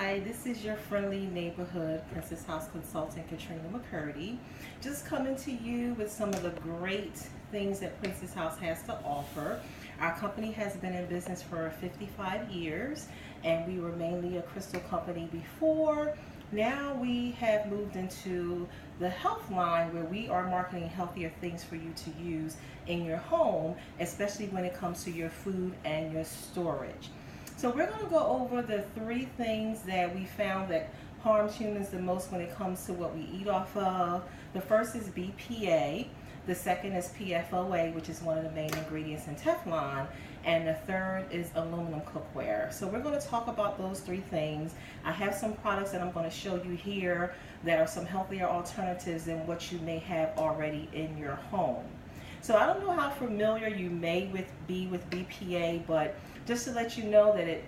Hi, this is your friendly neighborhood Princess House consultant, Katrina McCurdy. Just coming to you with some of the great things that Princess House has to offer. Our company has been in business for 55 years, and we were mainly a crystal company before. Now we have moved into the health line where we are marketing healthier things for you to use in your home, especially when it comes to your food and your storage. So we're going to go over the three things that we found that harms humans the most when it comes to what we eat off of. The first is BPA. The second is PFOA, which is one of the main ingredients in Teflon. And the third is aluminum cookware. So we're going to talk about those three things. I have some products that I'm going to show you here that are some healthier alternatives than what you may have already in your home. So I don't know how familiar you may be with BPA, but just to let you know that it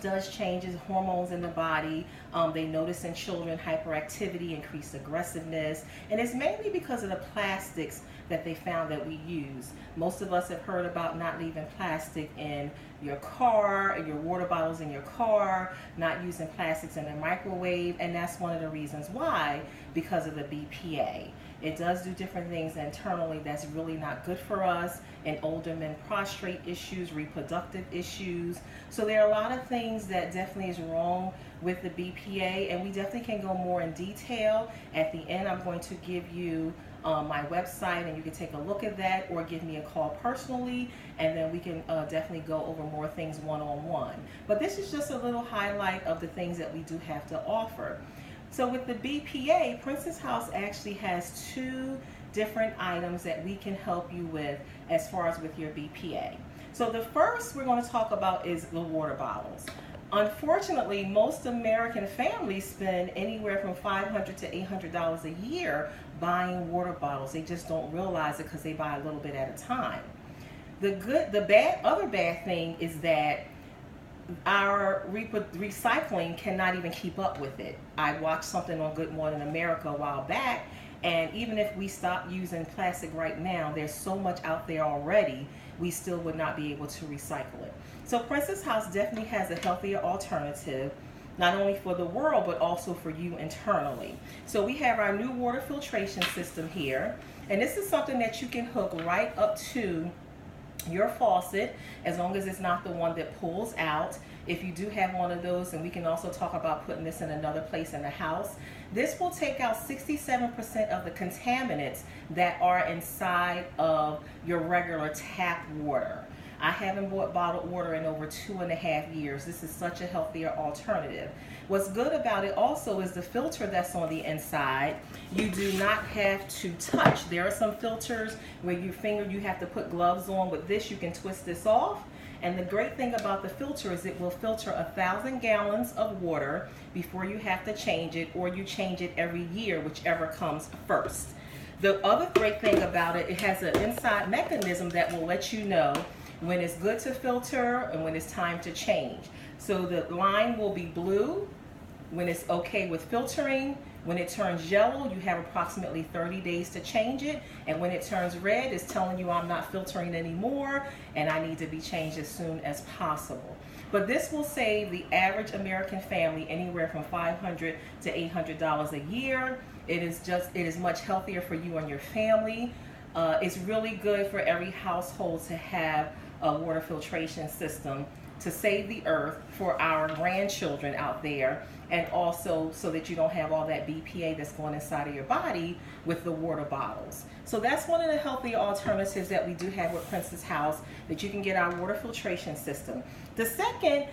does change hormones in the body. They notice in children hyperactivity, increased aggressiveness, and it's mainly because of the plastics that they found that we use. Most of us have heard about not leaving plastic in your car, and your water bottles in your car, not using plastics in the microwave, and that's one of the reasons why, because of the BPA. It does do different things internally that's really not good for us. In older men, prostrate issues, reproductive issues. So there are a lot of things that definitely is wrong with the BPA, and we definitely can go more in detail. At the end, I'm going to give you my website, and you can take a look at that, or give me a call personally, and then we can definitely go over more things one-on-one. But this is just a little highlight of the things that we do have to offer. So with the BPA, Princess House actually has two different items that we can help you with as far as with your BPA. So the first we're going to talk about is the water bottles. Unfortunately, most American families spend anywhere from $500 to $800 a year buying water bottles. They just don't realize it because they buy a little bit at a time. Other bad thing is that our recycling cannot even keep up with it. I watched something on Good Morning America a while back, and even if we stop using plastic right now, there's so much out there already, we still would not be able to recycle it. So Princess House definitely has a healthier alternative, not only for the world, but also for you internally. So we have our new water filtration system here, and this is something that you can hook right up to your faucet, as long as it's not the one that pulls out. If you do have one of those, and we can also talk about putting this in another place in the house, this will take out 67% of the contaminants that are inside of your regular tap water. I haven't bought bottled water in over 2.5 years. This is such a healthier alternative. What's good about it also is the filter that's on the inside. You do not have to touch. There are some filters where you have to put gloves on. With this, you can twist this off. And the great thing about the filter is it will filter 1,000 gallons of water before you have to change it, or you change it every year, whichever comes first. The other great thing about it, it has an inside mechanism that will let you know when it's good to filter and when it's time to change. So the line will be blue when it's okay with filtering. When it turns yellow, you have approximately 30 days to change it. And when it turns red, it's telling you I'm not filtering anymore and I need to be changed as soon as possible. But this will save the average American family anywhere from $500 to $800 a year. It is much healthier for you and your family. It's really good for every household to have a water filtration system to save the earth for our grandchildren out there, and also so that you don't have all that BPA that's going inside of your body with the water bottles. So that's one of the healthier alternatives that we do have with Princess House, that you can get our water filtration system. The second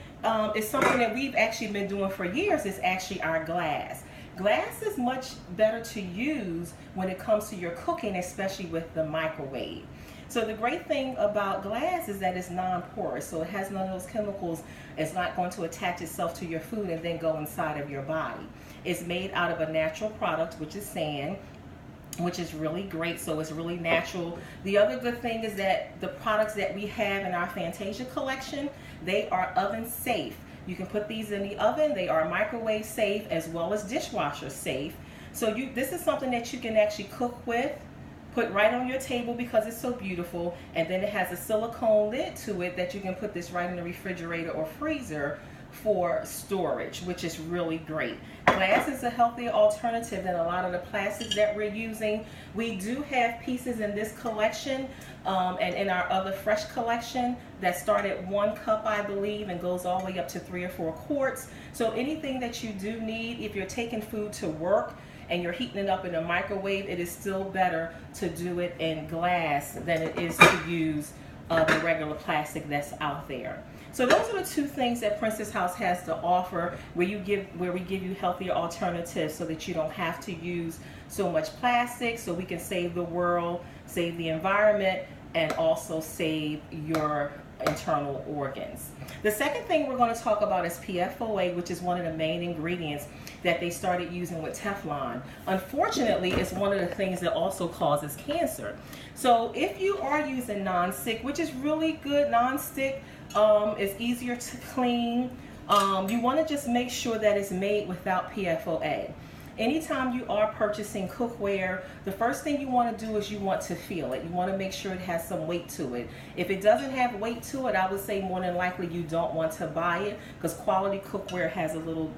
is something that we've actually been doing for years, is actually our glass. Glass is much better to use when it comes to your cooking, especially with the microwave. So the great thing about glass is that it's non-porous, so it has none of those chemicals. It's not going to attach itself to your food and then go inside of your body. It's made out of a natural product, which is sand, which is really great, so it's really natural. The other good thing is that the products that we have in our Fantasia collection, they are oven safe. You can put these in the oven. They are microwave safe as well as dishwasher safe. So this is something that you can actually cook with, put right on your table because it's so beautiful, and then it has a silicone lid to it that you can put this right in the refrigerator or freezer for storage, which is really great. Glass is a healthier alternative than a lot of the plastics that we're using. We do have pieces in this collection and in our other fresh collection that start at 1 cup, I believe, and goes all the way up to 3 or 4 quarts. So anything that you do need, if you're taking food to work and you're heating it up in a microwave, it is still better to do it in glass than it is to use the regular plastic that's out there. So those are the 2 things that Princess House has to offer, where we give you healthier alternatives so that you don't have to use so much plastic, so we can save the world, save the environment, and also save your internal organs. The second thing we're going to talk about is PFOA, which is one of the main ingredients that they started using with Teflon. Unfortunately, it's one of the things that also causes cancer. So if you are using non-stick, which is really good, non-stick is easier to clean, you want to just make sure that it's made without PFOA. Anytime you are purchasing cookware, the first thing you want to do is you want to feel it. You want to make sure it has some weight to it. If it doesn't have weight to it, I would say more than likely you don't want to buy it, because quality cookware has a little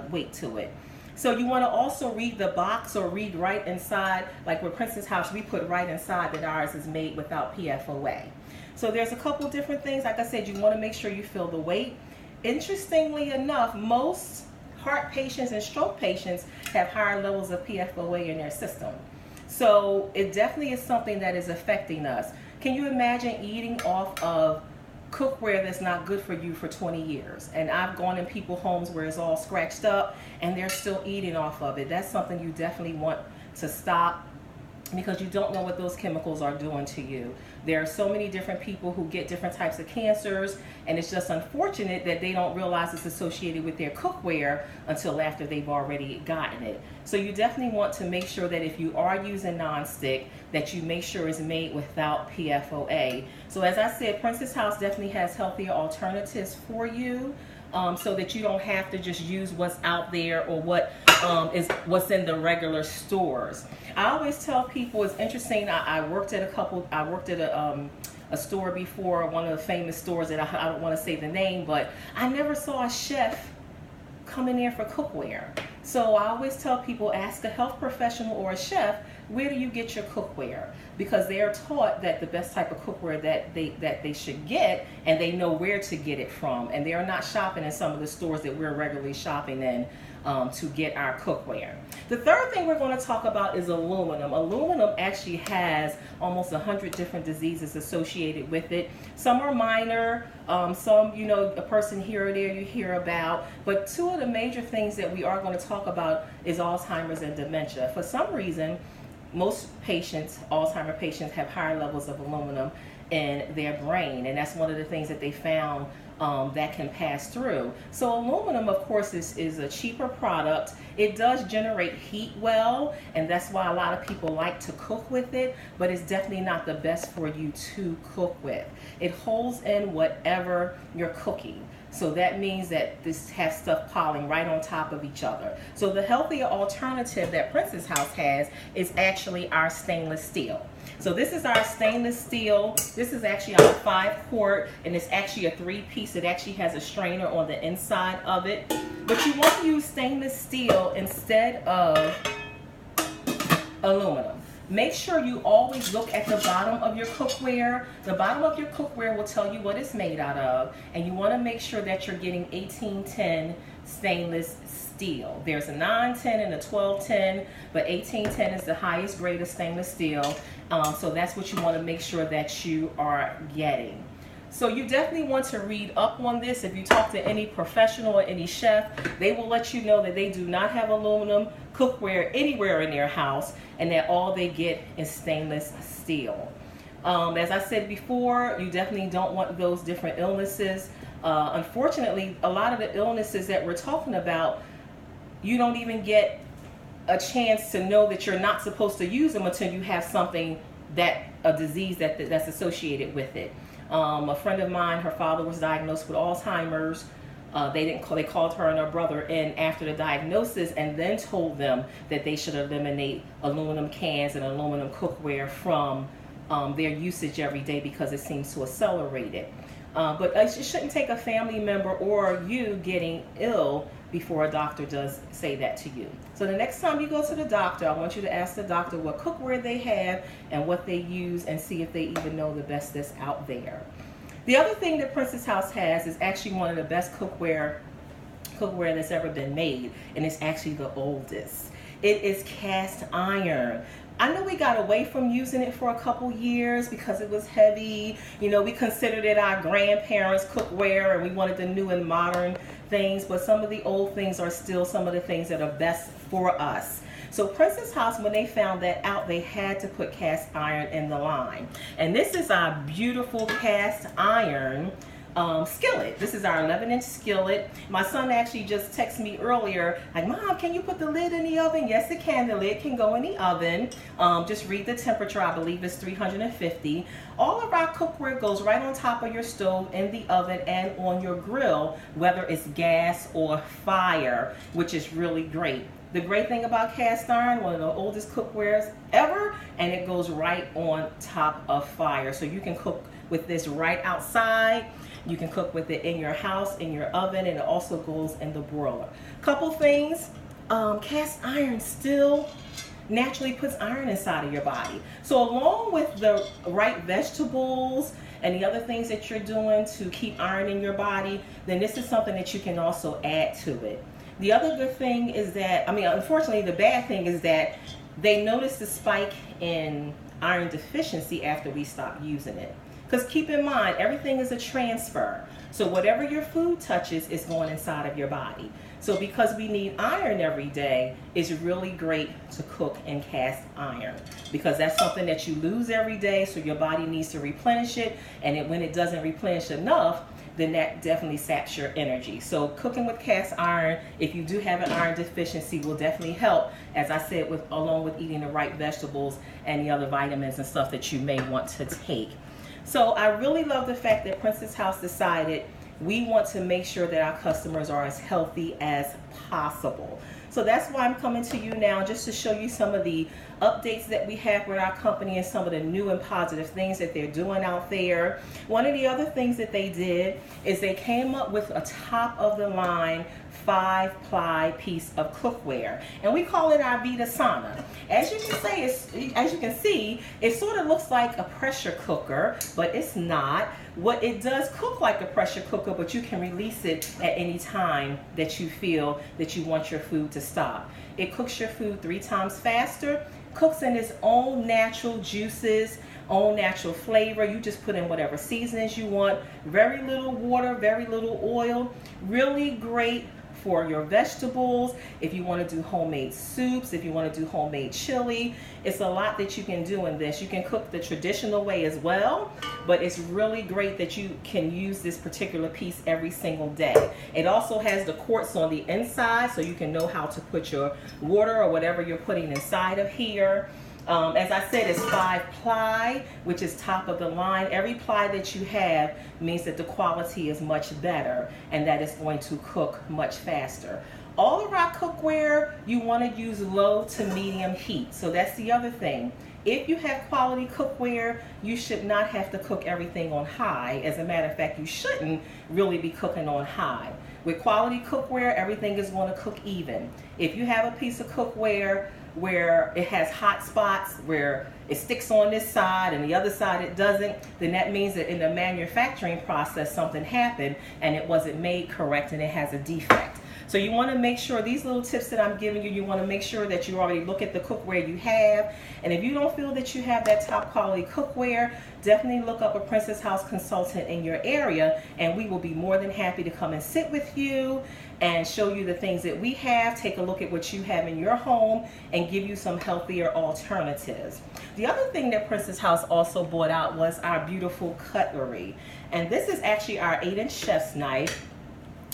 weight to it. So you want to also read the box, or read right inside, like with Princess House, we put right inside that ours is made without PFOA. So there's a couple different things. Like I said, you want to make sure you feel the weight. Interestingly enough, most heart patients and stroke patients have higher levels of PFOA in their system. So it definitely is something that is affecting us. Can you imagine eating off of cookware that's not good for you for 20 years? And I've gone in people's homes where it's all scratched up and they're still eating off of it. That's something you definitely want to stop, because you don't know what those chemicals are doing to you. There are so many different people who get different types of cancers, and it's just unfortunate that they don't realize it's associated with their cookware until after they've already gotten it. So you definitely want to make sure that if you are using non-stick, that you make sure it's made without PFOA. So as I said, Princess House definitely has healthier alternatives for you, so that you don't have to just use what's out there or what's in the regular stores. I always tell people, it's interesting, I worked at a store before, one of the famous stores that I don't want to say the name, but I never saw a chef come in there for cookware. So I always tell people, ask a health professional or a chef, where do you get your cookware? Because they are taught that the best type of cookware that they should get, and they know where to get it from, and they are not shopping in some of the stores that we're regularly shopping in to get our cookware. The third thing we're going to talk about is aluminum. Aluminum actually has almost 100 different diseases associated with it. Some are minor, some, you know, a person here or there you hear about, but 2 of the major things that we are going to talk about is Alzheimer's and dementia. For some reason, most patients, Alzheimer patients, have higher levels of aluminum in their brain, and that's one of the things that they found that can pass through. So aluminum, of course, is a cheaper product. It does generate heat well, and that's why a lot of people like to cook with it, but it's definitely not the best for you to cook with. It holds in whatever you're cooking. So that means that this has stuff piling right on top of each other. So the healthier alternative that Princess House has is actually our stainless steel. So this is our stainless steel. This is actually our 5-quart, and it's actually a 3-piece. It actually has a strainer on the inside of it. But you want to use stainless steel instead of aluminum. Make sure you always look at the bottom of your cookware. The bottom of your cookware will tell you what it's made out of, and you want to make sure that you're getting 1810 stainless steel. There's a 910 and a 1210, but 1810 is the highest grade of stainless steel, so that's what you want to make sure that you are getting. So you definitely want to read up on this. If you talk to any professional or any chef, they will let you know that they do not have aluminum cookware anywhere in their house, and that all they get is stainless steel. As I said before, you definitely don't want those different illnesses. Unfortunately, a lot of the illnesses that we're talking about, you don't even get a chance to know that you're not supposed to use them until you have something, a disease that's associated with it. A friend of mine, her father was diagnosed with Alzheimer's. They called her and her brother in after the diagnosis, and then told them that they should eliminate aluminum cans and aluminum cookware from their usage every day, because it seems to accelerate it. But it shouldn't take a family member or you getting ill before a doctor does say that to you. So the next time you go to the doctor, I want you to ask the doctor what cookware they have and what they use, and see if they even know the best that's out there. The other thing that Princess House has is actually one of the best cookware that's ever been made, and it's actually the oldest. It is cast iron. I know we got away from using it for a couple years because it was heavy. You know, we considered it our grandparents' cookware and we wanted the new and modern things, but some of the old things are still some of the things that are best for us. So Princess House, when they found that out, they had to put cast iron in the line. And this is our beautiful cast iron skillet. This is our 11-inch skillet. My son actually just texted me earlier, like, Mom, can you put the lid in the oven? Yes, it can. The lid can go in the oven. Just read the temperature. I believe it's 350. All of our cookware goes right on top of your stove, in the oven, and on your grill, whether it's gas or fire, which is really great. The great thing about cast iron, one of the oldest cookwares ever, and it goes right on top of fire. So you can cook with this right outside. You can cook with it in your house, in your oven, and it also goes in the broiler. Couple things, cast iron still naturally puts iron inside of your body. So along with the right vegetables and the other things that you're doing to keep iron in your body, then this is something that you can also add to it. The other good thing is that, unfortunately, the bad thing is that they noticed the spike in iron deficiency after we stopped using it. Because keep in mind, everything is a transfer. So whatever your food touches is going inside of your body. So because we need iron every day, it's really great to cook in cast iron, because that's something that you lose every day, so your body needs to replenish it, and when it doesn't replenish enough, then that definitely saps your energy. So cooking with cast iron, if you do have an iron deficiency, will definitely help, as I said, along with eating the right vegetables and the other vitamins and stuff that you may want to take. So I really love the fact that Princess House decided we want to make sure that our customers are as healthy as possible. So that's why I'm coming to you now, just to show you some of the updates that we have with our company and some of the new and positive things that they're doing out there. One of the other things that they did is they came up with a top of the line 5-ply piece of cookware, and we call it our Vita Sauna. As you can see, it sort of looks like a pressure cooker, but it's not. What it does cook like a pressure cooker, but you can release it at any time that you feel that you want your food to stop. It cooks your food 3 times faster, cooks in its own natural juices, own natural flavor. You just put in whatever seasonings you want. Very little water, very little oil. Really great for your vegetables, if you want to do homemade soups, if you want to do homemade chili. It's a lot that you can do in this. You can cook the traditional way as well, but it's really great that you can use this particular piece every single day. It also has the quartz on the inside, so you can know how to put your water or whatever you're putting inside of here. As I said, it's 5-ply, which is top of the line. Every ply that you have means that the quality is much better and that it's going to cook much faster. All of our cookware, you want to use low to medium heat. So that's the other thing. If you have quality cookware, you should not have to cook everything on high. As a matter of fact, you shouldn't really be cooking on high. With quality cookware, everything is going to cook even. If you have a piece of cookware where it has hot spots, where it sticks on this side and the other side it doesn't, then that means that in the manufacturing process something happened and it wasn't made correct and it has a defect. So you want to make sure, these little tips that I'm giving you, you want to make sure that you already look at the cookware you have. And if you don't feel that you have that top quality cookware, definitely look up a Princess House consultant in your area, and we will be more than happy to come and sit with you and show you the things that we have, take a look at what you have in your home, and give you some healthier alternatives. The other thing that Princess House also brought out was our beautiful cutlery. And this is actually our 8-inch chef's knife.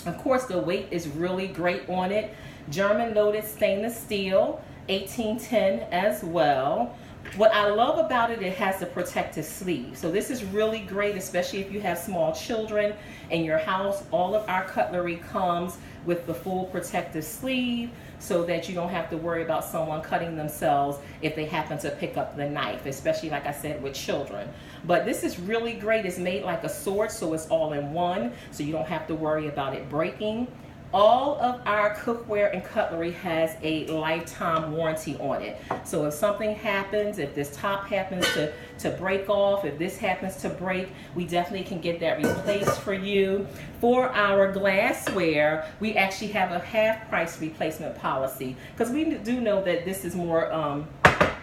Of course, the weight is really great on it. German loaded stainless steel, 1810 as well. What I love about it, it has a protective sleeve. So this is really great, especially if you have small children in your house. All of our cutlery comes with the full protective sleeve so that you don't have to worry about someone cutting themselves if they happen to pick up the knife, especially like I said with children. But this is really great. It's made like a sword, so it's all in one, so you don't have to worry about it breaking. All of our cookware and cutlery has a lifetime warranty on it. So if something happens, if this top happens to break off, if this happens to break, we definitely can get that replaced for you. For our glassware, we actually have a half price replacement policy because we do know that this is more,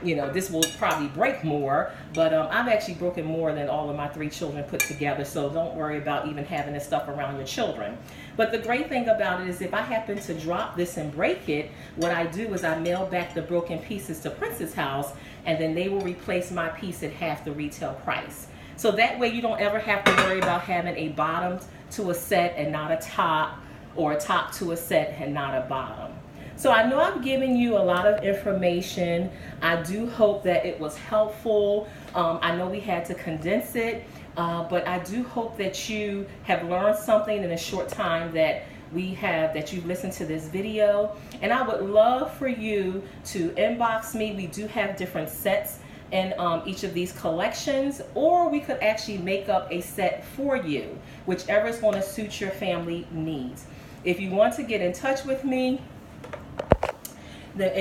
you know, this will probably break more, but I've actually broken more than all of my 3 children put together, so don't worry about even having this stuff around your children. But the great thing about it is if I happen to drop this and break it, what I do is I mail back the broken pieces to Prince's house, and then they will replace my piece at half the retail price. So that way you don't ever have to worry about having a bottom to a set and not a top, or a top to a set and not a bottom. So I know I've given you a lot of information. I do hope that it was helpful. I know we had to condense it, but I do hope that you have learned something in a short time that you've listened to this video. And I would love for you to inbox me. We do have different sets in each of these collections, or we could actually make up a set for you, whichever is going to suit your family needs. If you want to get in touch with me, then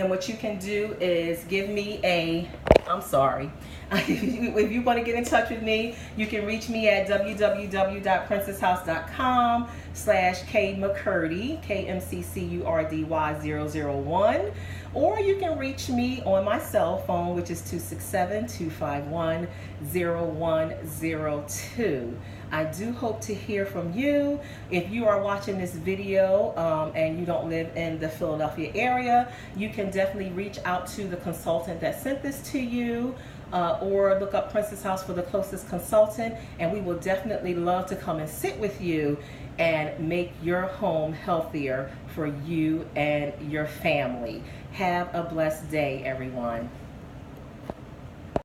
what you can do is give me a, I'm sorry. If you want to get in touch with me, you can reach me at www.princesshouse.com/KMcCurdy, KMCCURDY 001, or you can reach me on my cell phone, which is 267-251-0102. I do hope to hear from you. If you are watching this video and you don't live in the Philadelphia area, you can definitely reach out to the consultant that sent this to you, or look up Princess House for the closest consultant, and we will definitely love to come and sit with you and make your home healthier for you and your family. Have a blessed day, everyone.